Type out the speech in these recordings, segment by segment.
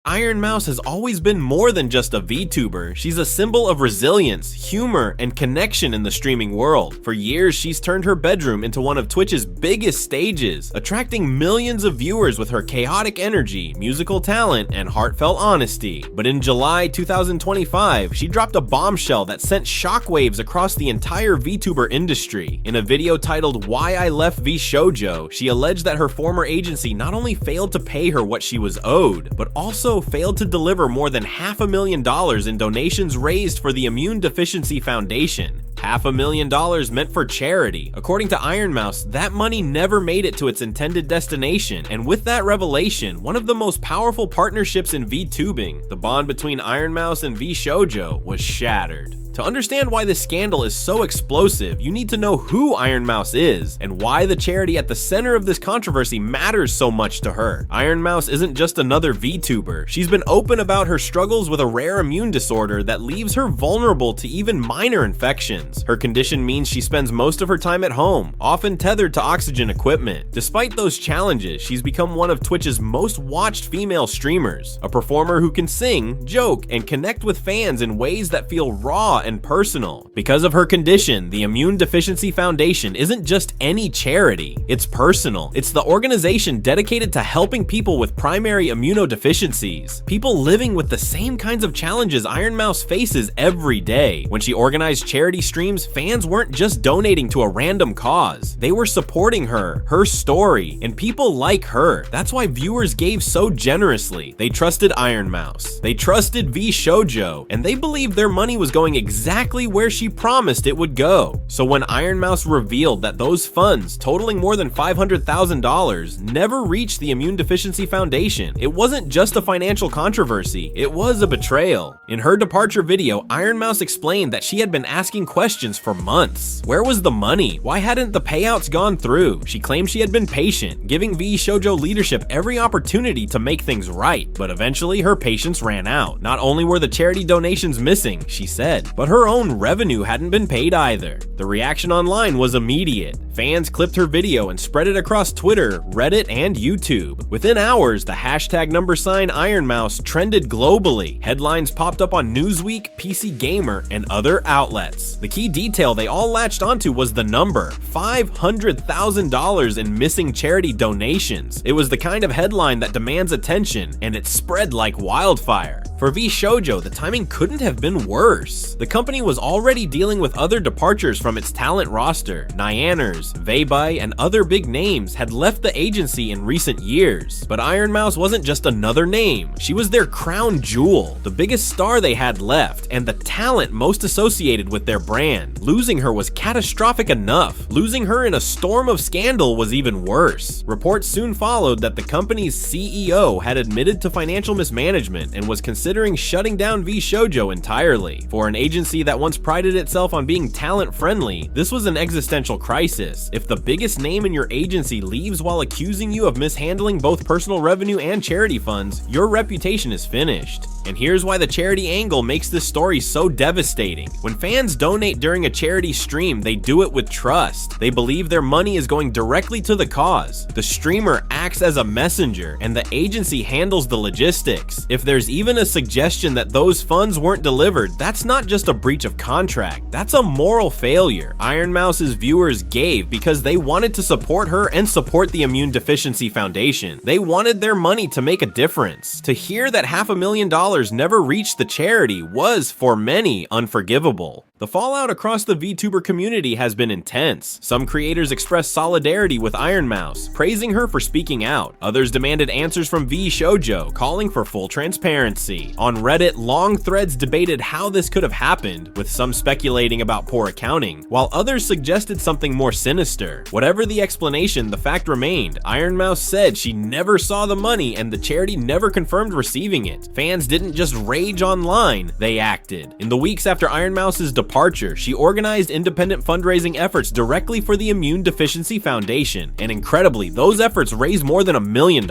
Ironmouse has always been more than just a VTuber. She's a symbol of resilience, humor, and connection in the streaming world. For years, she's turned her bedroom into one of Twitch's biggest stages, attracting millions of viewers with her chaotic energy, musical talent, and heartfelt honesty. But in July 2025, she dropped a bombshell that sent shockwaves across the entire VTuber industry. In a video titled "Why I Left VShojo," she alleged that her former agency not only failed to pay her what she was owed, but also failed to deliver more than $500,000 in donations raised for the Immune Deficiency Foundation. $500,000 meant for charity. According to Ironmouse, that money never made it to its intended destination, and with that revelation, one of the most powerful partnerships in VTubing, the bond between Ironmouse and VShojo, was shattered. To understand why this scandal is so explosive, you need to know who Ironmouse is, and why the charity at the center of this controversy matters so much to her. Ironmouse isn't just another VTuber. She's been open about her struggles with a rare immune disorder that leaves her vulnerable to even minor infections. Her condition means she spends most of her time at home, often tethered to oxygen equipment. Despite those challenges, she's become one of Twitch's most watched female streamers, a performer who can sing, joke, and connect with fans in ways that feel raw and personal. Because of her condition, the Immune Deficiency Foundation isn't just any charity, it's personal. It's the organization dedicated to helping people with primary immunodeficiencies, people living with the same kinds of challenges Ironmouse faces every day. When she organized charity streams, fans weren't just donating to a random cause. They were supporting her, her story, and people like her. That's why viewers gave so generously. They trusted Ironmouse, they trusted VShojo, and they believed their money was going exactly where she promised it would go. So when Ironmouse revealed that those funds, totaling more than $500,000, never reached the Immune Deficiency Foundation, it wasn't just a financial controversy, it was a betrayal. In her departure video, Ironmouse explained that she had been asking questions for months. Where was the money? Why hadn't the payouts gone through? She claimed she had been patient, giving VShojo leadership every opportunity to make things right, but eventually her patience ran out. Not only were the charity donations missing, she said, but her own revenue hadn't been paid either. The reaction online was immediate. Fans clipped her video and spread it across Twitter, Reddit, and YouTube. Within hours, the hashtag #Ironmouse trended globally. Headlines popped up on Newsweek, PC Gamer, and other outlets. The key detail they all latched onto was the number, $500,000 in missing charity donations. It was the kind of headline that demands attention, and it spread like wildfire. For VShojo, the timing couldn't have been worse. The company was already dealing with other departures from its talent roster. Nyaners, Veibai, and other big names had left the agency in recent years. But Ironmouse wasn't just another name. She was their crown jewel, the biggest star they had left, and the talent most associated with their brand. Losing her was catastrophic enough. Losing her in a storm of scandal was even worse. Reports soon followed that the company's CEO had admitted to financial mismanagement and was considering shutting down VShojo entirely. For an agency that once prided itself on being talent-friendly, this was an existential crisis. If the biggest name in your agency leaves while accusing you of mishandling both personal revenue and charity funds, your reputation is finished. And here's why the charity angle makes this story so devastating. When fans donate during a charity stream, they do it with trust. They believe their money is going directly to the cause. The streamer acts as a messenger, and the agency handles the logistics. If there's even a suggestion that those funds weren't delivered, that's not just a breach of contract, that's a moral failure. Ironmouse's viewers gave because they wanted to support her and support the Immune Deficiency Foundation. They wanted their money to make a difference. To hear that $500,000 never reached the charity was, for many, unforgivable. The fallout across the VTuber community has been intense. Some creators expressed solidarity with Ironmouse, praising her for speaking out. Others demanded answers from VShojo, calling for full transparency. On Reddit, long threads debated how this could have happened, with some speculating about poor accounting, while others suggested something more sinister. Whatever the explanation, the fact remained. Ironmouse said she never saw the money and the charity never confirmed receiving it. Fans didn't just rage online, they acted. In the weeks after Ironmouse's departure, she organized independent fundraising efforts directly for the Immune Deficiency Foundation, and incredibly, those efforts raised more than $1 million.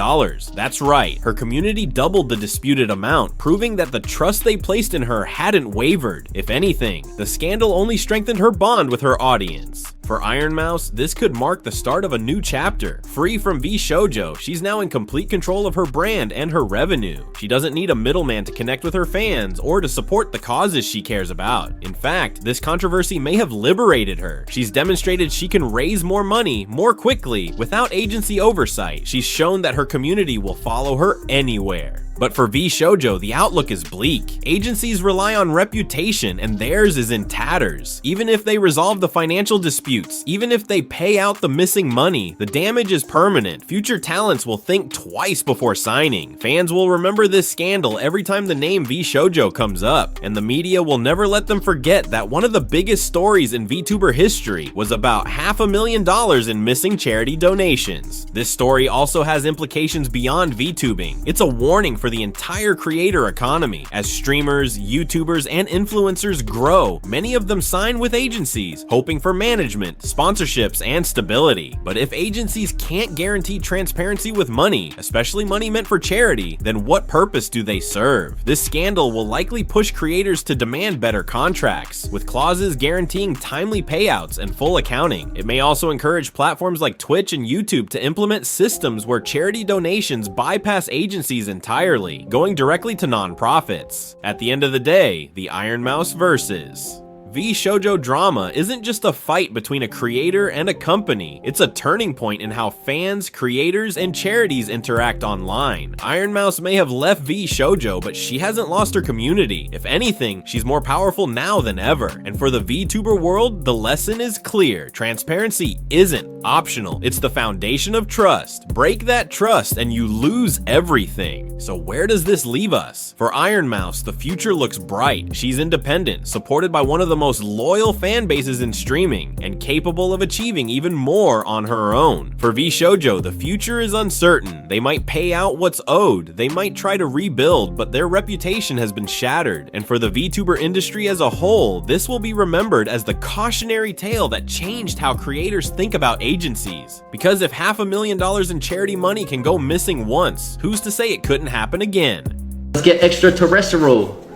That's right, her community doubled the disputed amount, proving that the trust they placed in her hadn't wavered. If anything, the scandal only strengthened her bond with her audience. For Ironmouse, this could mark the start of a new chapter. Free from VShojo, she's now in complete control of her brand and her revenue. She doesn't need a middleman to connect with her fans or to support the causes she cares about. In fact, this controversy may have liberated her. She's demonstrated she can raise more money more quickly without agency oversight. She's shown that her community will follow her anywhere. But for VShojo, the outlook is bleak. Agencies rely on reputation and theirs is in tatters. Even if they resolve the financial disputes, even if they pay out the missing money, the damage is permanent. Future talents will think twice before signing. Fans will remember this scandal every time the name VShojo comes up, and the media will never let them forget that one of the biggest stories in VTuber history was about $500,000 in missing charity donations. This story also has implications beyond VTubing. It's a warning for the entire creator economy. As streamers, YouTubers, and influencers grow, many of them sign with agencies, hoping for management, sponsorships, and stability. But if agencies can't guarantee transparency with money, especially money meant for charity, then what purpose do they serve? This scandal will likely push creators to demand better contracts, with clauses guaranteeing timely payouts and full accounting. It may also encourage platforms like Twitch and YouTube to implement systems where charity donations bypass agencies entirely, going directly to non-profits. At the end of the day, the Ironmouse versus VShojo drama isn't just a fight between a creator and a company, it's a turning point in how fans, creators, and charities interact online. Ironmouse may have left VShojo, but she hasn't lost her community. If anything, she's more powerful now than ever. And for the VTuber world, the lesson is clear. Transparency isn't optional, it's the foundation of trust. Break that trust and you lose everything. So where does this leave us? For Ironmouse, the future looks bright. She's independent, supported by one of the most loyal fan bases in streaming, and capable of achieving even more on her own. For VShojo, the future is uncertain. They might pay out what's owed, they might try to rebuild, but their reputation has been shattered. And for the VTuber industry as a whole, this will be remembered as the cautionary tale that changed how creators think about agencies. Because if $500,000 in charity money can go missing once, who's to say it couldn't happen again? Let's get extraterrestrial.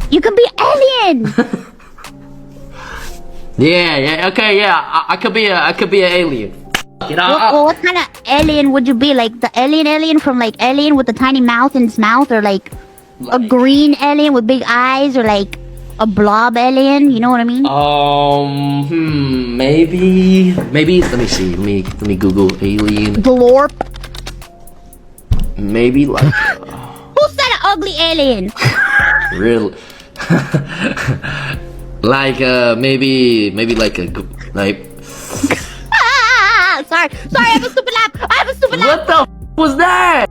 You can be alien. Yeah, okay, yeah. I could be an alien. You know, Well, what kind of alien would you be? Like the alien from like Alien with the tiny mouth in its mouth, or like a green alien with big eyes, or like a blob alien? You know what I mean? Maybe. Let me see. Let me Google alien. Glorp. Maybe like. Who said an ugly alien? Real. Like maybe like a like. Sorry, I have a stupid laugh. What the f was that?